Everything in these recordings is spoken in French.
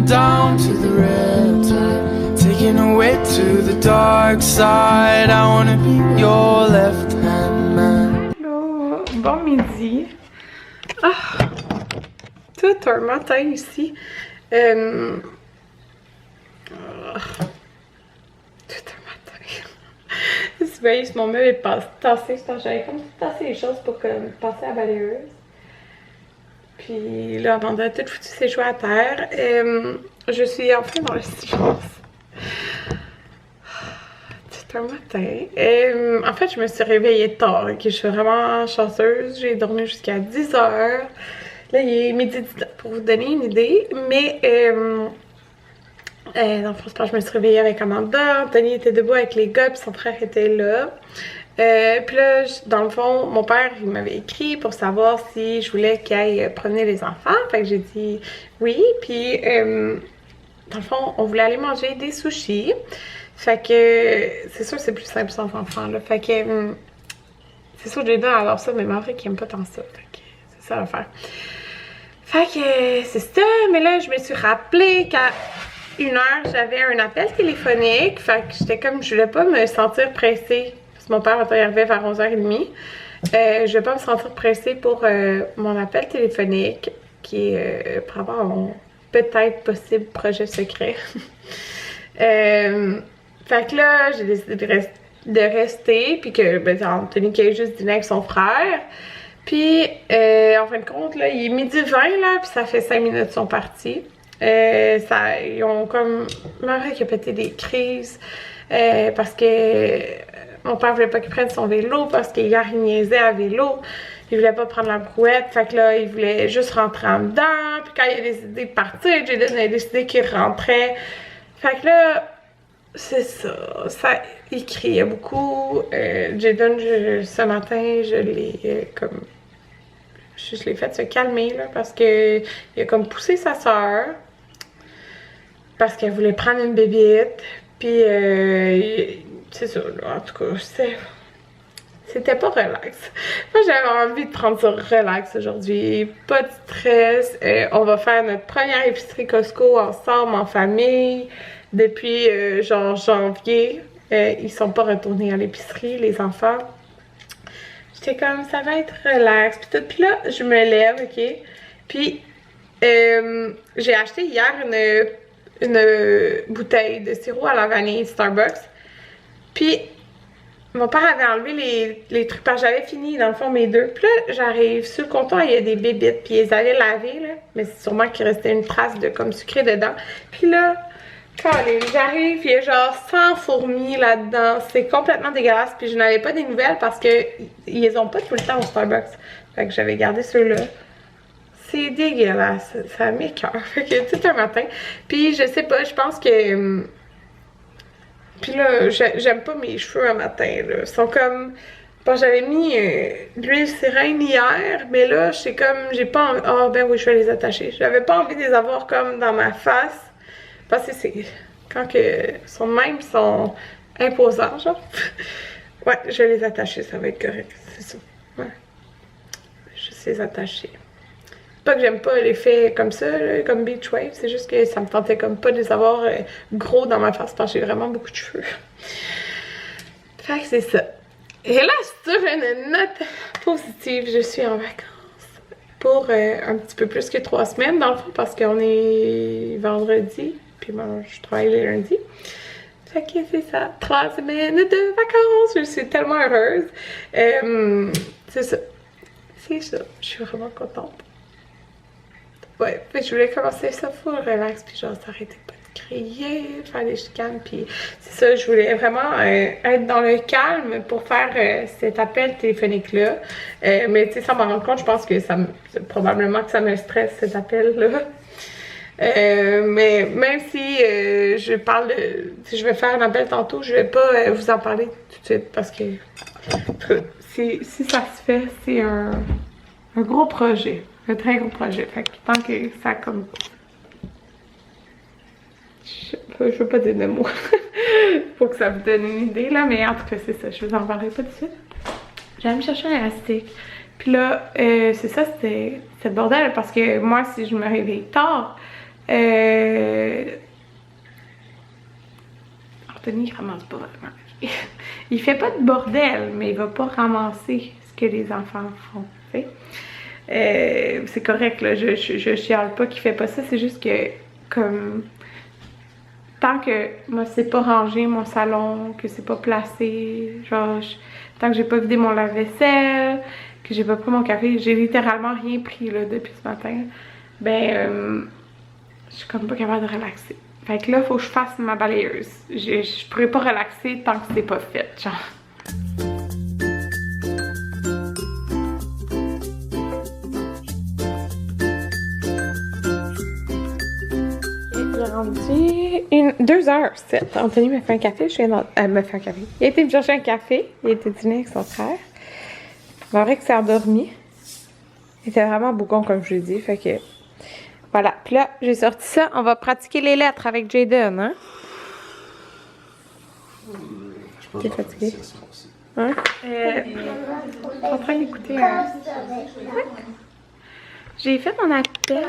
down to the riptide, taking away to the dark side. I wanna be your left hand man. Hello, bon midi. Ah, tout un matin ici. Tout un matin. C'est bien, mon meuble est tassé. J'avais comme tassé les choses pour passer à la balayeuse. Puis là, Amanda a tout foutu ses jouets à terre. Je suis enfin dans le silence. C'est un matin. En fait, je me suis réveillée tard. Okay? Je suis vraiment chanceuse. J'ai dormi jusqu'à 10h. Là, il est midi 19 pour vous donner une idée. Mais, dans le fond, je me suis réveillée avec Amanda. Anthony était debout avec les gars, puis son frère était là. Puis là, dans le fond, mon père, il m'avait écrit pour savoir si je voulais qu'il aille promener les enfants. Fait que j'ai dit oui. Puis, dans le fond, on voulait aller manger des sushis. Fait que, c'est sûr que c'est plus simple sans enfants, là. Fait que, c'est sûr que Jaden adore ça, mais Maverick, il aime pas tant ça. Fait que, c'est ça l'affaire. Fait que, c'est ça. Mais là, je me suis rappelé qu'à 1h, j'avais un appel téléphonique. Fait que j'étais comme, je voulais pas me sentir pressée. Mon père va arriver vers 11h30. Je vais pas me sentir pressée pour mon appel téléphonique qui est pour avoir mon peut-être possible projet secret. Fait que là, j'ai décidé de rester, puis que Anthony qui a juste dîné avec son frère. Puis en fin de compte, là, il est midi 20 là, puis ça fait 5 minutes qu'ils sont partis. Ils ont comme... Marie qui a pété des crises parce que mon père voulait pas qu'il prenne son vélo parce qu'hier il niaisait à vélo. Il voulait pas prendre la brouette, fait que là il voulait juste rentrer en dedans. Puis quand il a décidé de partir, Jaden a décidé qu'il rentrait. Fait que là, c'est ça. Il criait beaucoup. Jaden, ce matin, je l'ai comme... Je l'ai fait se calmer là parce que il a comme poussé sa soeur parce qu'elle voulait prendre une bébite. Puis c'est ça, là, en tout cas, c'était pas relax. Moi, j'avais envie de prendre ça relax aujourd'hui. Pas de stress. On va faire notre première épicerie Costco ensemble, en famille, depuis genre janvier. Ils sont pas retournés à l'épicerie, les enfants. J'étais comme, ça va être relax. Puis tout. Puis là, je me lève, ok? Puis, j'ai acheté hier une bouteille de sirop à la vanille Starbucks. Puis, mon père avait enlevé les trucs parce que j'avais fini, dans le fond, mes deux. Puis là, j'arrive sur le comptoir, il y a des bébites, puis ils allaient laver, là. Mais c'est sûrement qu'il restait une trace de comme sucré dedans. Puis là, quand j'arrive, il y a genre 100 fourmis là-dedans. C'est complètement dégueulasse. Puis je n'avais pas des nouvelles parce que ils les ont pas tout le temps au Starbucks. Fait que j'avais gardé ceux-là. C'est dégueulasse. Ça m'écoeure. Fait que tout un matin. Puis je sais pas, je pense que... Puis là, j'aime pas mes cheveux un matin, là. Ils sont comme... Bon, j'avais mis de l'huile sirène hier, mais là, j'ai pas envie... Ah, ben oui, je vais les attacher. J'avais pas envie de les avoir comme dans ma face. Parce que c'est... Quand que sont de même, ils sont imposants, genre. Ouais, je vais les attacher, ça va être correct. C'est ça. Ouais. Juste les attacher. Pas que j'aime pas l'effet comme ça, là, comme Beach Wave, c'est juste que ça me tentait comme pas de les avoir gros dans ma face parce que j'ai vraiment beaucoup de cheveux. Fait que c'est ça. Et là, sur une note positive, je suis en vacances pour un petit peu plus que 3 semaines, dans le fond, parce qu'on est vendredi, puis moi, je travaille les lundis. Fait que c'est ça, 3 semaines de vacances, je suis tellement heureuse. C'est ça. C'est ça, je suis vraiment contente. Ouais, puis je voulais commencer ça full relax, puis genre s'arrêter pas de crier, faire des chicanes, puis c'est ça, je voulais vraiment être dans le calme pour faire cet appel téléphonique-là. Mais tu sais, sans m'en rendre compte, je pense que probablement que ça me stresse cet appel-là. Mais même si si je vais faire un appel tantôt, je vais pas vous en parler tout de suite parce que si ça se fait, c'est un gros projet. Un très gros projet. Fait que tant que ça comme... Je veux pas dire de mots. Faut que ça vous donne une idée là, mais en tout cas c'est ça. Je vous en parlerai pas tout de suite. J'allais me chercher un élastique. Puis là, c'est ça, c'était le bordel parce que moi, si je me réveille tard, Anthony, il ramasse pas vraiment. Il fait pas de bordel, mais il va pas ramasser ce que les enfants font, tu sais. C'est correct, là, je chiale pas qu'il fait pas ça, c'est juste que, comme, tant que moi c'est pas rangé mon salon, que c'est pas placé, genre, tant que j'ai pas vidé mon lave-vaisselle, que j'ai pas pris mon café, j'ai littéralement rien pris, là, depuis ce matin, ben, je suis comme pas capable de relaxer. Fait que là, faut que je fasse ma balayeuse. Je pourrais pas relaxer tant que c'est pas fait, genre. Il est rendu 2h07. Anthony m'a fait un café, je viens me fait un café. Il a été me chercher un café, il a été dîner avec son frère. C'est vrai qu'il s'est endormi. Il était vraiment bougon, comme je l'ai dit, fait que... Voilà, puis là, j'ai sorti ça. On va pratiquer les lettres avec Jaden, hein? T'es fatigué? Hein? Je suis en train d'écouter un... J'ai fait mon appel.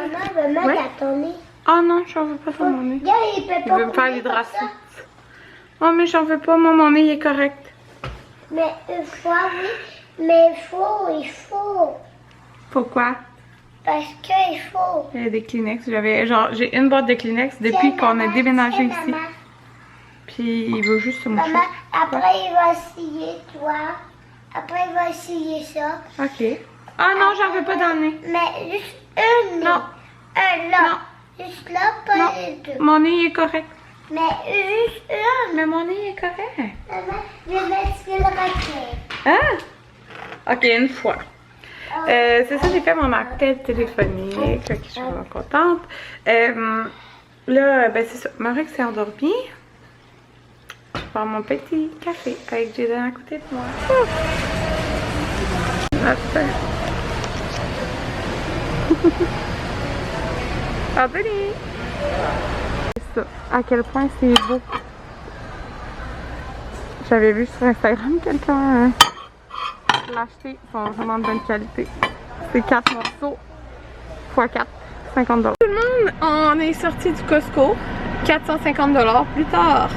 Maman, Ouais. t'as ton nez. Oh non, j'en veux pas sur mon nez. Regarde, il peut Il pas veut me faire courir l'hydratation. comme ça. Oh, mais j'en veux pas. Moi, mon nez, il est correct. Mais une fois, oui. Mais il faut. Pourquoi? Parce qu'il faut. Il y a des Kleenex. J'ai une boîte de Kleenex depuis Tiens, qu'on a maman, déménagé tiens, ici. maman. Puis il veut juste se moucher. Maman, après il va essayer, toi. Après il va essayer ça. Ok. Ah non, j'en veux pas dans le nez. Mais juste une. Non. Un là. Juste là, pas Non. les deux. Mon nez, il est correct. Mais juste une. Mais mon nez, il est correct. Maman, je vais mettre le raquette. Ah! Ok, une fois. C'est ça, j'ai fait mon appel téléphonique. Fait que je suis vraiment contente. Là, ben c'est ça. Marie s'est endormie. Je vais faire mon petit café avec Jaden à côté de moi. Matin. Anthony! C'est ça. À quel point c'est beau. J'avais vu sur Instagram quelqu'un l'acheter. Ils sont vraiment de bonne qualité. C'est 4 morceaux x 4, 50 $. Tout le monde, on est sorti du Costco. 450 $ plus tard.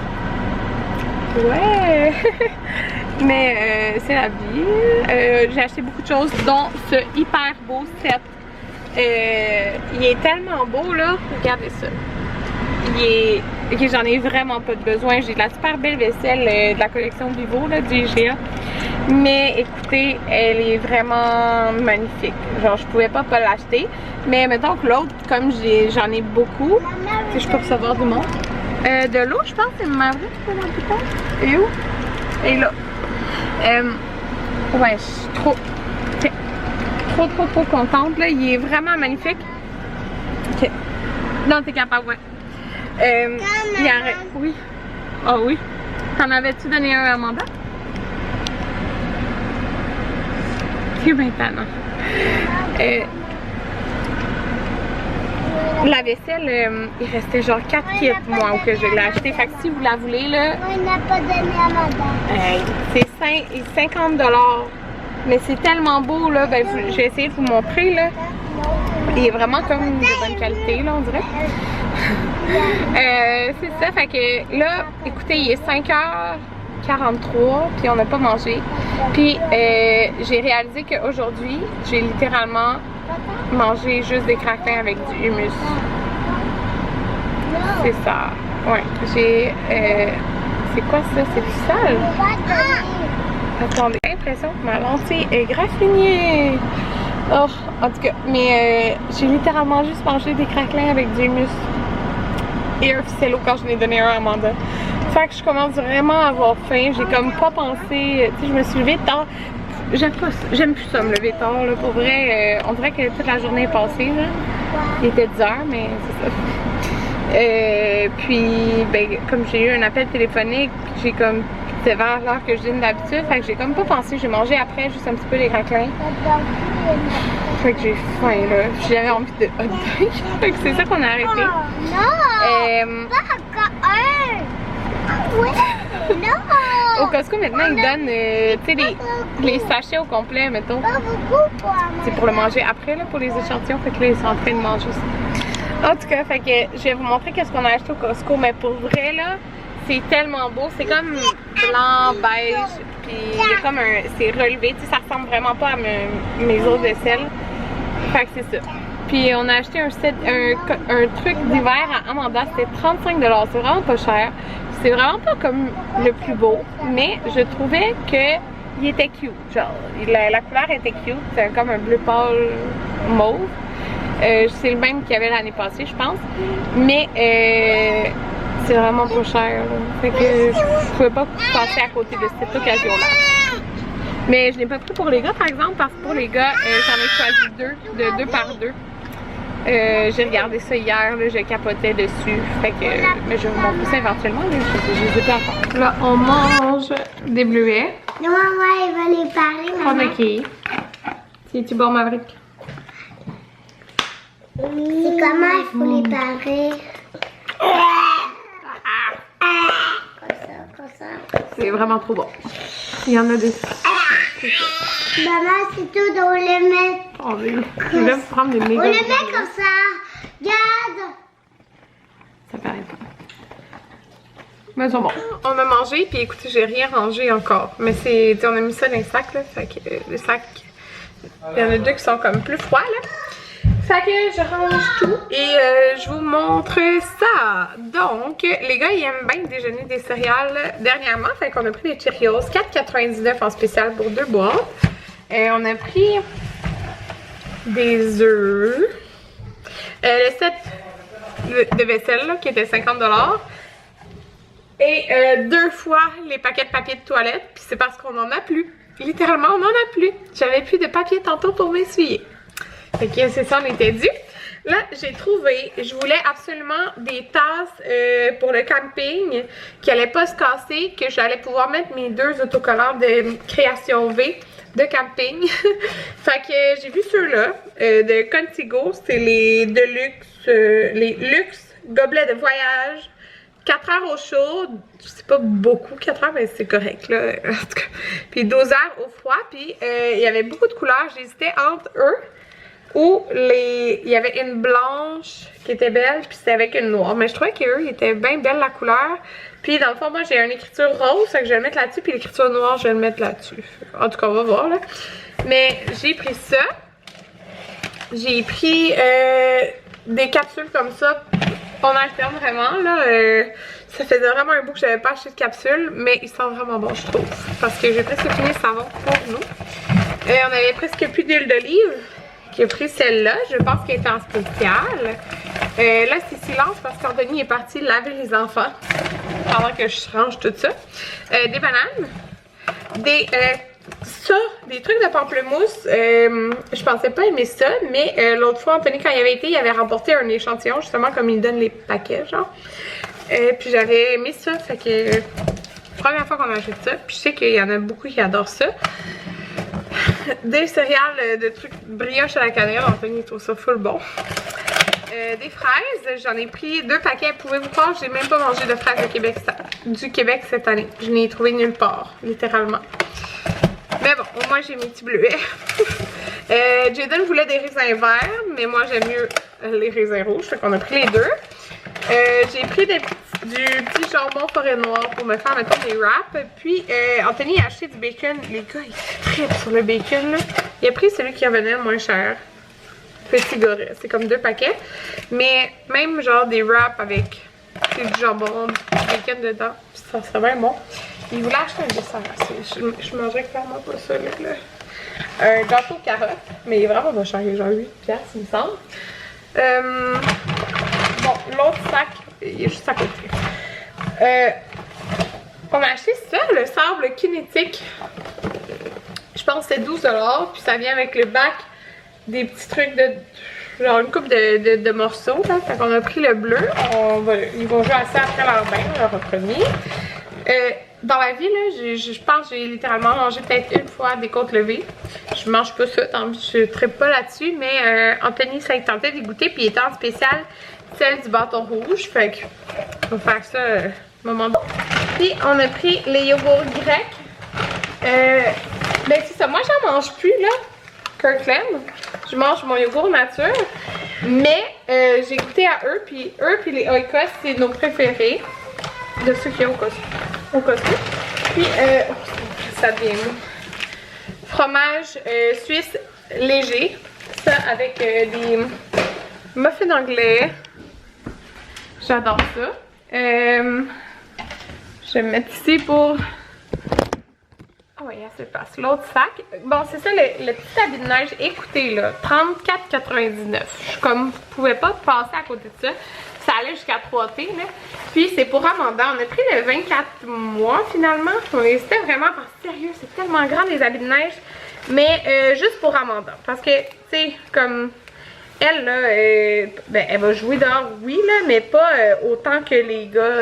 Ouais! Mais c'est la vie. J'ai acheté beaucoup de choses, dont ce hyper beau set. Il est tellement beau là. Regardez ça. Ok, j'en ai vraiment pas de besoin. J'ai de la super belle vaisselle de la collection Vivo là, du IGA. Mais écoutez, elle est vraiment magnifique. Genre, je pouvais pas l'acheter. Mais mettons que l'autre, comme j'en ai beaucoup, si je peux recevoir du monde. De l'eau, je pense, c'est ma vraie qui peut dans le bouton. Et où? Et là. Ouais, je suis trop contente. Là. Il est vraiment magnifique. Ok. Non, t'es capable, ouais. Il arrête. Oui. Ah oui. T'en avais-tu donné un à Amanda? C'est maintenant. La vaisselle, il restait genre 4 kits, moi, où que je l'ai acheté. Fait que si vous la voulez, là. On n'a pas donné à madame. C'est 50 $. Mais c'est tellement beau, là. Ben, j'ai essayé de vous montrer, là. Il est vraiment comme de bonne qualité, là, on dirait. C'est ça, fait que là, écoutez, il est 5h43, puis on n'a pas mangé. Puis j'ai réalisé qu'aujourd'hui, j'ai littéralement mangé juste des craquelins avec du hummus. C'est ça. Ouais, j'ai... c'est quoi ça? C'est du sel? Attendez, j'ai l'impression que ma lentille est graffinée. Oh, en tout cas, mais j'ai littéralement juste mangé des craquelins avec du hummus et un ficello quand je n'ai donné un à Amanda. Fait que je commence vraiment à avoir faim. J'ai comme pas pensé, tu sais, je me suis levée tard. J'aime plus ça me lever tard, là. Pour vrai, on dirait que toute la journée est passée, là. Il était 10h, mais c'est ça. Puis, ben, comme j'ai eu un appel téléphonique, j'ai comme, c'était vers l'heure que je dîne d'habitude, fait que j'ai comme pas pensé. J'ai mangé après juste un petit peu des craquelins. Fait que j'ai faim, là. J'avais envie de hot dog. Fait que c'est ça qu'on a arrêté. Non! Pas encore un! Oui! Non! Au Costco, maintenant, ils donnent, tu sais, les sachets au complet, mettons. Pas beaucoup pour moi. C'est pour le manger après, là, pour les échantillons. Fait que là, ils sont en train de manger ça. En tout cas, fait que je vais vous montrer qu'est-ce qu'on a acheté au Costco, mais pour vrai là, c'est tellement beau, c'est comme blanc, beige, puis il y a comme un, c'est relevé, tu sais, ça ressemble vraiment pas à mes autres vaisselles. Fait que c'est ça. Puis on a acheté un truc d'hiver à Amanda, c'était 35$, c'est vraiment pas cher. C'est vraiment pas comme le plus beau, mais je trouvais que il était cute, genre la couleur était cute, c'est comme un bleu pâle mauve. C'est le même qu'il y avait l'année passée, je pense. Mais c'est vraiment pas cher. Là. Fait que je pouvais pas passer à côté de cette occasion-là. Mais je l'ai pas pris pour les gars, par exemple, parce que pour les gars, j'en ai choisi deux, de 2 par 2. J'ai regardé ça hier, là, je capotais dessus. Fait que, mais je vais vous montrer ça éventuellement. Là, je les ai pas encore. Là, on mange des bleuets. Non, maman, elle va les parler, maman. C'est-tu bon, Maverick? C'est comment il faut les parer. Comme ça. C'est vraiment trop bon. Il y en a des. Maman, c'est tout, on le met. Oh, je vais prendre des méga. On le met comme ça. Regarde. Ça paraît pas. Mais ils sont bons. On a mangé, puis écoutez, j'ai rien rangé encore. Mais c'est. On a mis ça dans les sacs, là. Fait que les sacs. Il y en a 2 qui sont comme plus froids, là. Fait que je range tout et je vous montre ça. Donc, les gars, ils aiment bien déjeuner des céréales dernièrement. Fait qu'on a pris des Cheerios, 4,99 en spécial pour 2 boîtes. On a pris des œufs. Le set de vaisselle là, qui était 50$. Et 2 fois les paquets de papier de toilette. Puis c'est parce qu'on en a plus. Littéralement, on en a plus. J'avais plus de papier tantôt pour m'essuyer. Fait que c'est ça, on était dû. Là, j'ai trouvé, je voulais absolument des tasses pour le camping qui n'allaient pas se casser, que j'allais pouvoir mettre mes 2 autocollants de Création V de camping. Fait que j'ai vu ceux-là de Contigo, c'est les Deluxe, les Luxe gobelets de voyage. 4 heures au chaud, c'est pas beaucoup, 4 heures, mais c'est correct là. En tout cas. Puis 12 heures au froid, puis il y avait beaucoup de couleurs, j'hésitais entre eux. Ou il y avait une blanche qui était belle, puis c'était avec une noire. Mais je trouvais qu'eux, ils étaient bien belles la couleur. Puis dans le fond, moi j'ai une écriture rose, fait que je vais le mettre là-dessus, puis l'écriture noire, je vais le mettre là-dessus. En tout cas, on va voir là. Mais j'ai pris ça. J'ai pris des capsules comme ça. On alterne vraiment là. Ça faisait vraiment un bout que j'avais pas acheté de capsules, mais ils sont vraiment bons, je trouve. Parce que j'ai presque fini le savon pour nous. On avait presque plus d'huile d'olive. J'ai pris celle-là, je pense qu'elle est en spécial. Là, c'est silence parce qu'Anthony est parti laver les enfants pendant que je range tout ça. Des bananes, des trucs de pamplemousse. Je pensais pas aimer ça, mais l'autre fois, Anthony, quand il avait été, il avait remporté un échantillon, justement comme il donne les paquets, genre. Puis j'avais aimé ça, fait que première fois qu'on achète ça, puis je sais qu'il y en a beaucoup qui adorent ça. Des céréales de trucs brioche à la cannelle, Anthony trouve ça full bon. Des fraises, j'en ai pris 2 paquets. Pouvez-vous croire, j'ai même pas mangé de fraises du Québec cette année. Je n'ai trouvé nulle part, littéralement. Mais bon, au moins j'ai mes petits bleuets. Jaden voulait des raisins verts, mais moi j'aime mieux les raisins rouges, fait qu'on a pris les 2. J'ai pris du petit jambon forêt noire pour me faire, mettons, des wraps. Puis, Anthony a acheté du bacon. Les gars, ils trippent sur le bacon, là. Il a pris celui qui revenait le moins cher. Petit gorille. C'est comme 2 paquets. Mais même, genre, des wraps avec du jambon, du bacon dedans. Ça serait bien bon. Il voulait acheter un dessert. Je mangerais clairement pas ça, là. Un gâteau carotte. Mais il est vraiment pas cher. Il est genre 8$, il me semble. Bon, l'autre sac, il est juste à côté. On a acheté ça, le sable kinétique. Je pense que c'est 12$. Puis ça vient avec le bac des petits trucs de. Genre une coupe de morceaux. Là. Fait qu'on a pris le bleu. Ils vont jouer à ça après leur bain, leur premier. Dans la vie, là, je pense que j'ai littéralement mangé peut-être une fois des côtes levées. Je mange pas ça, tant pis, je trippe pas là-dessus. Mais Anthony, ça il tentait d'y goûter. Puis il était en spécial celle du bâton rouge. Fait que on va faire ça moment. Puis on a pris les yogourts grecs. Ben c'est ça, moi j'en mange plus là. Kirkland. Je mange mon yogourt nature. Mais j'ai goûté à eux puis les Oikos, c'est nos préférés. De ceux qu'il y a au Costco. Puis, ça devient mou. Fromage suisse léger. Ça avec des muffins anglais. J'adore ça. Je vais me mettre ici pour... Oh oui, ça se passe. L'autre sac. Bon, c'est ça, le petit habit de neige. Écoutez, là, 34,99. Je suis comme, pouvais pas passer à côté de ça. Ça allait jusqu'à 3T, là. Puis, c'est pour Amanda. On a pris le 24 mois, finalement. On hésitait vraiment parce que, sérieux, c'est tellement grand, les habits de neige. Mais juste pour Amanda. Parce que, tu sais, comme... Elle, là, ben, elle va jouer dehors, oui, là, mais pas autant que les gars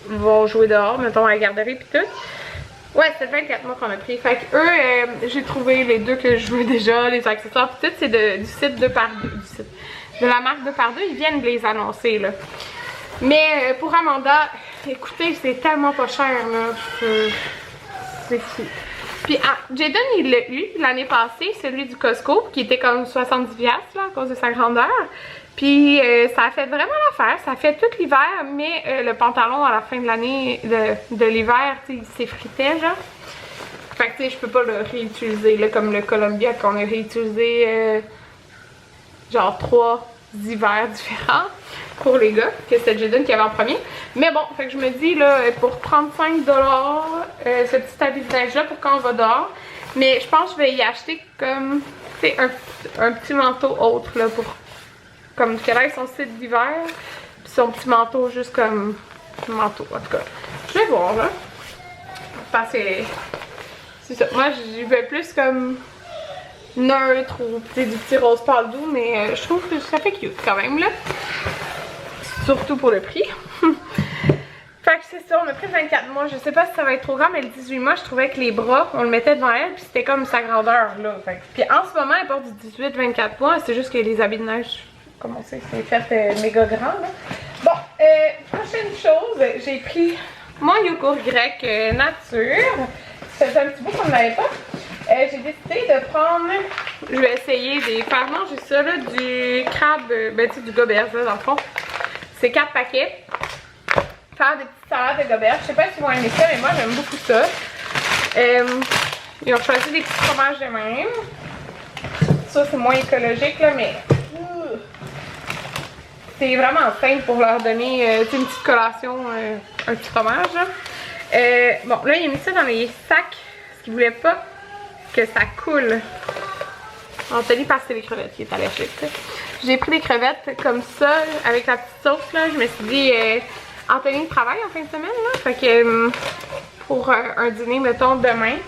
vont jouer dehors, mettons, à la garderie pis tout. Ouais, c'est 24 mois qu'on a pris. Fait que eux, j'ai trouvé les deux que je veux déjà, les accessoires pis tout, c'est du site 2x2, de la marque 2x2, ils viennent de les annoncer, là. Mais pour Amanda, écoutez, c'est tellement pas cher, là, c'est fou. Puis Jayden, il l'a eu l'année passée, celui du Costco, qui était comme 70$ là, à cause de sa grandeur. Puis ça a fait vraiment l'affaire, ça a fait tout l'hiver, mais le pantalon à la fin de l'année, de l'hiver, tu sais, il s'effritait, genre. Fait que tu sais, je peux pas le réutiliser, là, comme le Columbia qu'on a réutilisé, genre 3 hivers différents pour les gars, que c'était Jayden qui avait en premier. Mais bon, fait que je me dis, là, pour 35$, ce petit habit de neige-là pour quand on va dehors. Mais je pense que je vais y acheter comme, tu sais, un petit manteau autre, là, pour, comme qu'elle ait son site d'hiver, puis son petit manteau juste comme manteau, en tout cas. Je vais voir, là. Parce que, c'est ça, moi, j'y vais plus comme neutre ou du petit rose pâle doux, mais je trouve que ça fait cute quand même, là. Surtout pour le prix. Fait que c'est ça, on a pris 24 mois. Je sais pas si ça va être trop grand, mais le 18 mois, je trouvais que les bras, on le mettait devant elle, puis c'était comme sa grandeur, là. Fait que... Puis en ce moment, elle porte du 18-24 mois. C'est juste que les habits de neige, comme on sait, c'est fait méga grand, là. Bon, prochaine chose, j'ai pris mon yogourt grec nature. Ça faisait un petit bout qu'on ne l'avait pas. J'ai décidé de prendre, je vais essayer de faire manger ça, là, du crabe, ben tu sais, du goberge, là, dans le fond. C'est 4 paquets. Faire des petites salades de goberge. Je sais pas si vous aimez ça, mais moi j'aime beaucoup ça. Ils ont choisi des petits fromages de même. Ça c'est moins écologique là, mais c'est vraiment simple pour leur donner une petite collation, un petit fromage. Là. Bon, là il a mis ça dans les sacs parce qu'il voulait pas que ça coule. Anthony, parce que c'est les crevettes qui est allergique. J'ai pris des crevettes comme ça, avec la petite sauce, là. Je me suis dit, Anthony travaille en fin de semaine, là. Fait que pour un dîner, mettons, demain,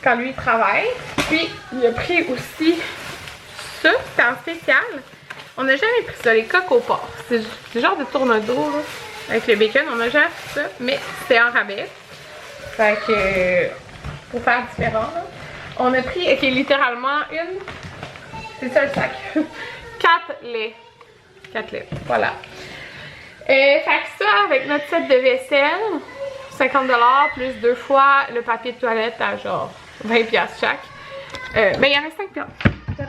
quand lui il travaille. Puis, il a pris aussi ça, c'est en spécial. On n'a jamais pris ça, les coques au porc. C'est le genre de tourne-dos, là, avec le bacon. On n'a jamais pris ça, mais c'est en rabais. Fait que, pour faire différent, là. On a pris, ok, littéralement une, c'est ça le sac, 4 laits, 4 laits, voilà. Fait que ça, avec notre set de vaisselle, 50$ plus 2 fois le papier de toilette à genre 20$ chaque. Ben il y avait 5$ de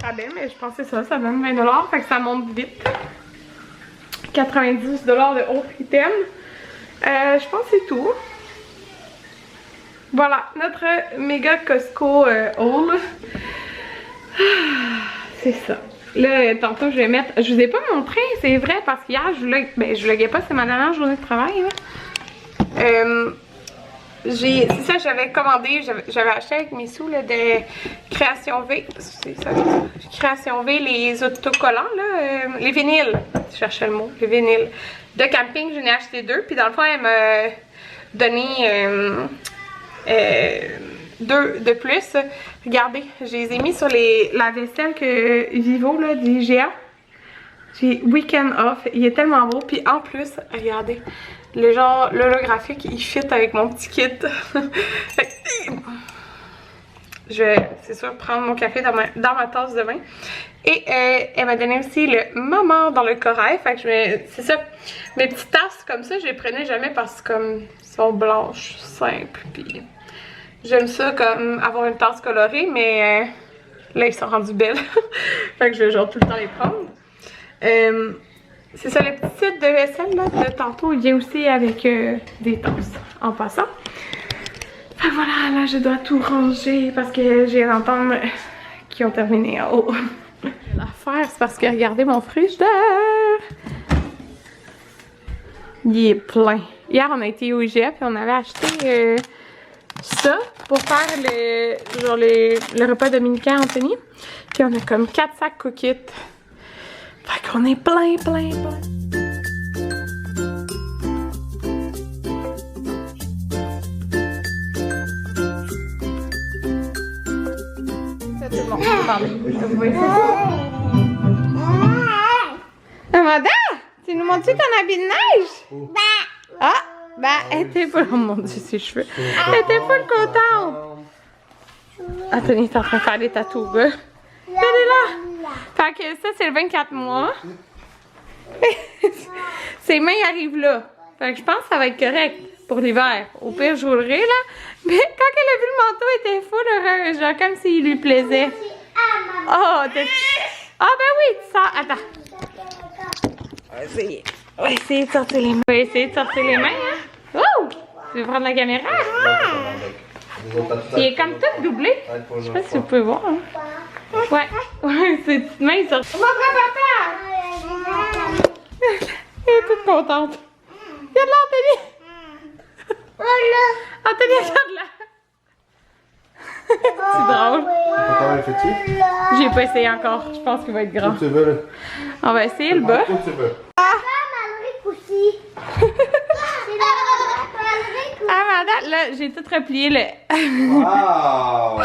rabais, mais je pensais ça donne 20$, fait que ça monte vite. 90$ de autres items. Je pense que c'est tout. Voilà, notre méga Costco haul. C'est ça. Là, tantôt, je vais mettre... Je vous ai pas montré, c'est vrai, parce qu'hier, je vloguais pas, c'est ma dernière journée de travail. C'est ça, j'avais commandé, j'avais acheté avec mes sous là, de Création V. C'est ça, Création V, les autocollants, là, les vinyles. Je cherchais le mot, les vinyles. De camping, j'en ai acheté 2, puis dans le fond, elle m'a donné... 2 de plus. Regardez, je les ai mis sur la vaisselle que Vivo là, du IGA. J'ai Weekend Off. Il est tellement beau. Puis en plus, regardez, le genre l'holographique, il fit avec mon petit kit. Je vais, c'est sûr, prendre mon café dans ma tasse de vin. Et elle m'a donné aussi le maman dans le corail. Fait que c'est ça. Mes petites tasses comme ça, je les prenais jamais parce que comme sont blanches, simples. Puis j'aime ça comme avoir une tasse colorée, mais Là, ils sont rendus belles. Fait que je vais genre tout le temps les prendre. C'est ça, le petit set de vaisselle là, de tantôt, il vient aussi avec des tasses en passant. Fait que voilà, là, je dois tout ranger parce que j'ai d'entendre qu'ils ont terminé en haut. L'affaire, c'est parce que regardez mon frigidaire. Il est plein. Hier, on a été au IGA puis on avait acheté ça pour faire le repas dominicain à Anthony. Puis on a comme 4 sacs cookit. Fait qu'on est plein. C'est bon, vous voyez ça? Amanda, tu nous montres ton habit de neige? Ah, elle était full. Oh mon dieu, ses cheveux. Elle était full contente. Anthony est en train de faire des tatous, gars. Regardez là. Fait que ça, c'est le 24 mois. Ses mains arrivent là. Fait que je pense que ça va être correct pour l'hiver. Au pire, je roulerai là. Mais quand elle a vu le manteau, elle était full heureuse. Genre comme s'il lui plaisait. Oh, ah ben oui, tu sors. Attends. On va essayer de sortir les mains. On va essayer de sortir les mains, hein. Oh! Tu veux prendre la caméra? Il est comme tout doublé. Je sais pas si vous pouvez voir. Hein. Ouais, ses petites mains sortent. Papa! Elle est toute contente. Regarde là, Anthony! Anthony, regarde là! C'est drôle. Encore fait-tu? J'ai pas essayé encore. Je pense qu'il va être grand. Tu veux, là? On va essayer le bas. Tu veux. Amanda, là, j'ai tout replié le. Wow!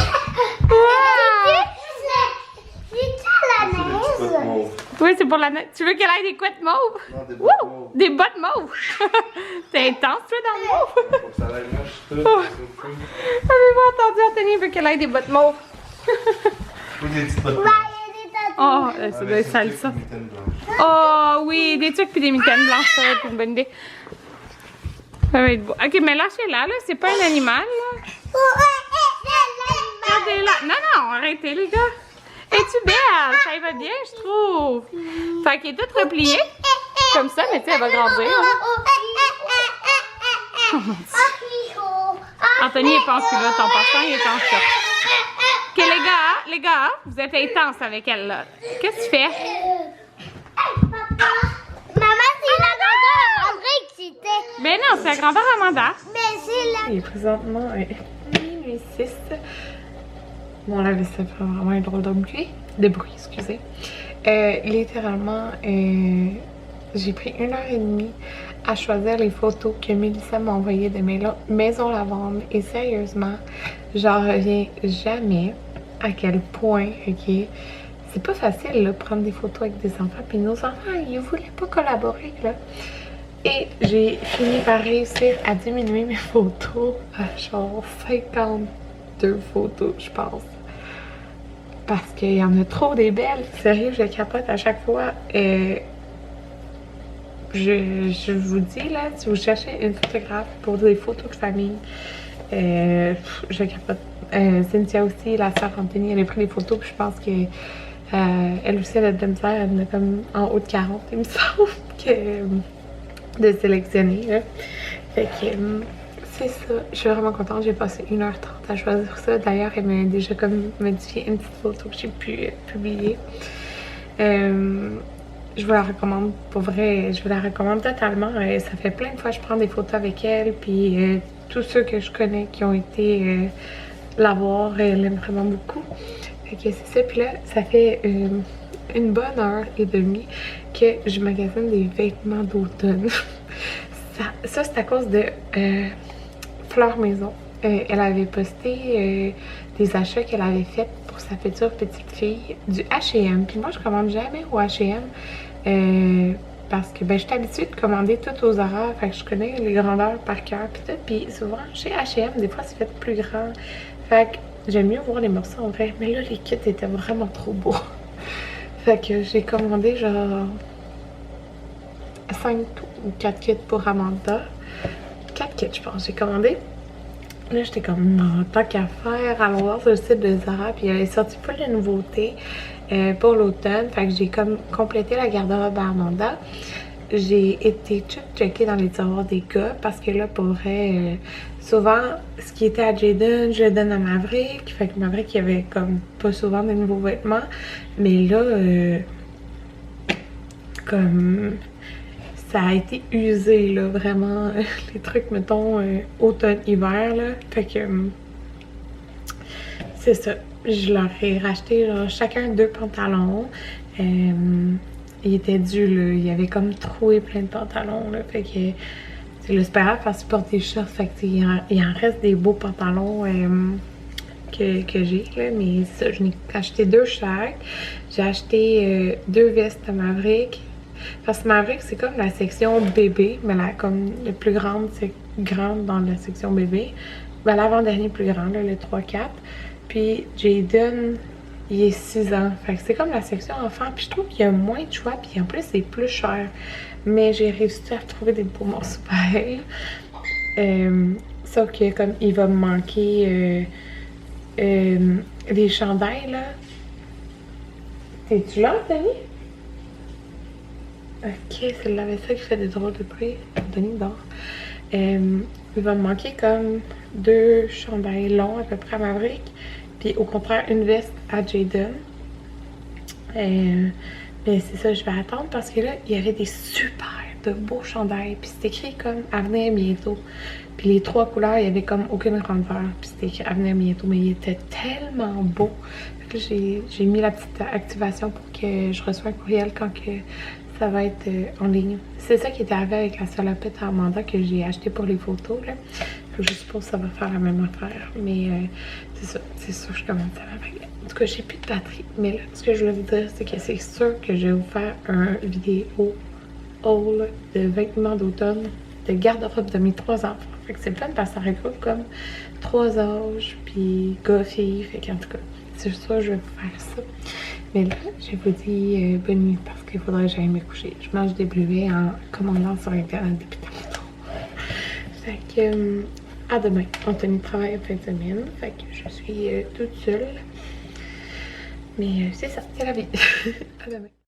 Oui, c'est pour la neige. Tu veux qu'elle ait des couettes mauves? Non, des bottes mauves. Des bottes mauves! T'es intense, toi, dans le mauve! Faut que ça aille moche, tout. Avez-vous entendu, Anthony veut qu'elle ait des bottes mauves? Oui, des petites bottes. Oh, ça doit être sale, ça. Oh, oui, des trucs puis des mitaines blanches, ça va être une bonne idée. Ça va être beau. Ok, mais lâchez-la, là, c'est pas un animal, là. Regardez-la. Non, arrêtez, les gars. Es-tu belle? Ça y va bien, je trouve. Fait qu'elle est toute repliée. Comme ça, mais tu sais, elle va grandir. Hein. Anthony est pas en culotte, en passant, il est en short. Ok, les gars, vous êtes intenses avec elle, là. Qu'est-ce que tu fais? Maman, c'est la grandeur à André qui c'était. Ben non, c'est la grandeur Amanda. Mais c'est la. Et présentement, minuit 6. Bon, là, ça fait vraiment un drôle de bruit, excusez. Littéralement, j'ai pris 1h30 à choisir les photos que Mélissa m'a envoyées de Maison Lavande. Et sérieusement, j'en reviens jamais à quel point, ok, c'est pas facile de prendre des photos avec des enfants. Puis nos enfants, ils voulaient pas collaborer, là. Et j'ai fini par réussir à diminuer mes photos à genre 52 photos, je pense. Parce qu'il y en a trop des belles. Sérieux, je capote à chaque fois. Je vous dis, là, si vous cherchez une photographe pour des photos de famille, je capote. Cynthia aussi, la sœur Anthony, elle a pris des photos, puis je pense que elle aussi, elle a de la misère, elle en a comme en haut de 40, il me semble, de sélectionner, là. Fait que c'est ça. Je suis vraiment contente. J'ai passé 1h30 à choisir ça. D'ailleurs, elle m'a déjà comme modifié une petite photo que j'ai pu publier. Je vous la recommande. Pour vrai, je vous la recommande totalement. Ça fait plein de fois que je prends des photos avec elle. Puis tous ceux que je connais qui ont été la voir, elle aime vraiment beaucoup. Fait que c'est ça. Puis là, ça fait une bonne heure et demie que je magasine des vêtements d'automne. Ça c'est à cause de Fleur Maison. Elle avait posté des achats qu'elle avait fait pour sa future petite fille du H&M. Puis moi, je commande jamais au H&M parce que ben, je suis habituée de commander tout aux horaires. Fait que je connais les grandeurs par cœur. Puis tout. Puis souvent, chez H&M, des fois, c'est fait plus grand. Fait que j'aime mieux voir les morceaux en vrai. Mais là, les kits étaient vraiment trop beaux. Fait que j'ai commandé genre 5 ou 4 kits pour Amanda. 4 kits, je pense, j'ai commandé. Là, j'étais comme, en tant qu'à faire, allons voir sur le site de Zara, puis il avait sorti pas de nouveautés pour l'automne. Fait que j'ai comme complété la garde-robe à Amanda. J'ai été checker dans les tiroirs des gars, parce que là, pour vrai, souvent, ce qui était à Jayden, je le donne à Maverick. Fait que Maverick, il y avait comme pas souvent de nouveaux vêtements. Mais là, comme ça a été usé, là, vraiment, les trucs, mettons, automne-hiver, là. Fait que, c'est ça. Je leur ai racheté, genre, chacun 2 pantalons. Il était dû, là. Il y avait comme troué plein de pantalons, là. Fait que, c'est le super grave parce que je porte des shorts. Fait que, il en reste des beaux pantalons que j'ai, là. Mais ça, je n'ai acheté 2 chaque. J'ai acheté 2 vestes à Maverick. Parce que Maverick, c'est comme la section bébé, mais la, comme le plus grande, c'est grande dans la section bébé. Ben, l'avant-dernier plus grand, là, le 3-4. Puis Jayden, il est 6 ans. Fait que c'est comme la section enfant. Puis je trouve qu'il y a moins de choix, puis en plus, c'est plus cher. Mais j'ai réussi à trouver des beaux morceaux pareils. Sauf que comme il va me manquer des chandails, là. T'es-tu là, Denis? Ok, c'est la vaisselle qui fait des drôles de bruit. Denis dort. Il va me manquer comme 2 chandails longs à peu près à Maverick. Puis au contraire, une veste à Jayden. Mais c'est ça, je vais attendre parce que là, il y avait des super de beaux chandails. Puis c'est écrit comme à venir bientôt. Puis les 3 couleurs, il y avait comme aucune grandeur. Puis c'était écrit à venir bientôt. Mais il était tellement beau. Fait que j'ai mis la petite activation pour que je reçoive un courriel quand que ça va être en ligne. C'est ça qui est arrivé avec la salopette à Amanda que j'ai acheté pour les photos, là. Je suppose que ça va faire la même affaire. Mais c'est ça. C'est sûr que je commence à m'appeler. En tout cas, j'ai plus de batterie. Mais là, ce que je voulais vous dire, c'est que c'est sûr que je vais vous faire un vidéo haul de vêtements d'automne, de garde-robe de mes 3 enfants. Fait que c'est le fun parce que ça regroupe comme 3 âges, puis gars-filles. Fait qu'en tout cas, c'est sûr que je vais vous faire ça. Mais là, je vous dis bonne nuit parce qu'il faudrait que j'aille me coucher. Je mange des bleuets en commandant sur Internet depuis tantôt. Fait que, à demain. Anthony travaille en fin de semaine. Fait que je suis toute seule. Mais c'est ça, c'est la vie. À demain.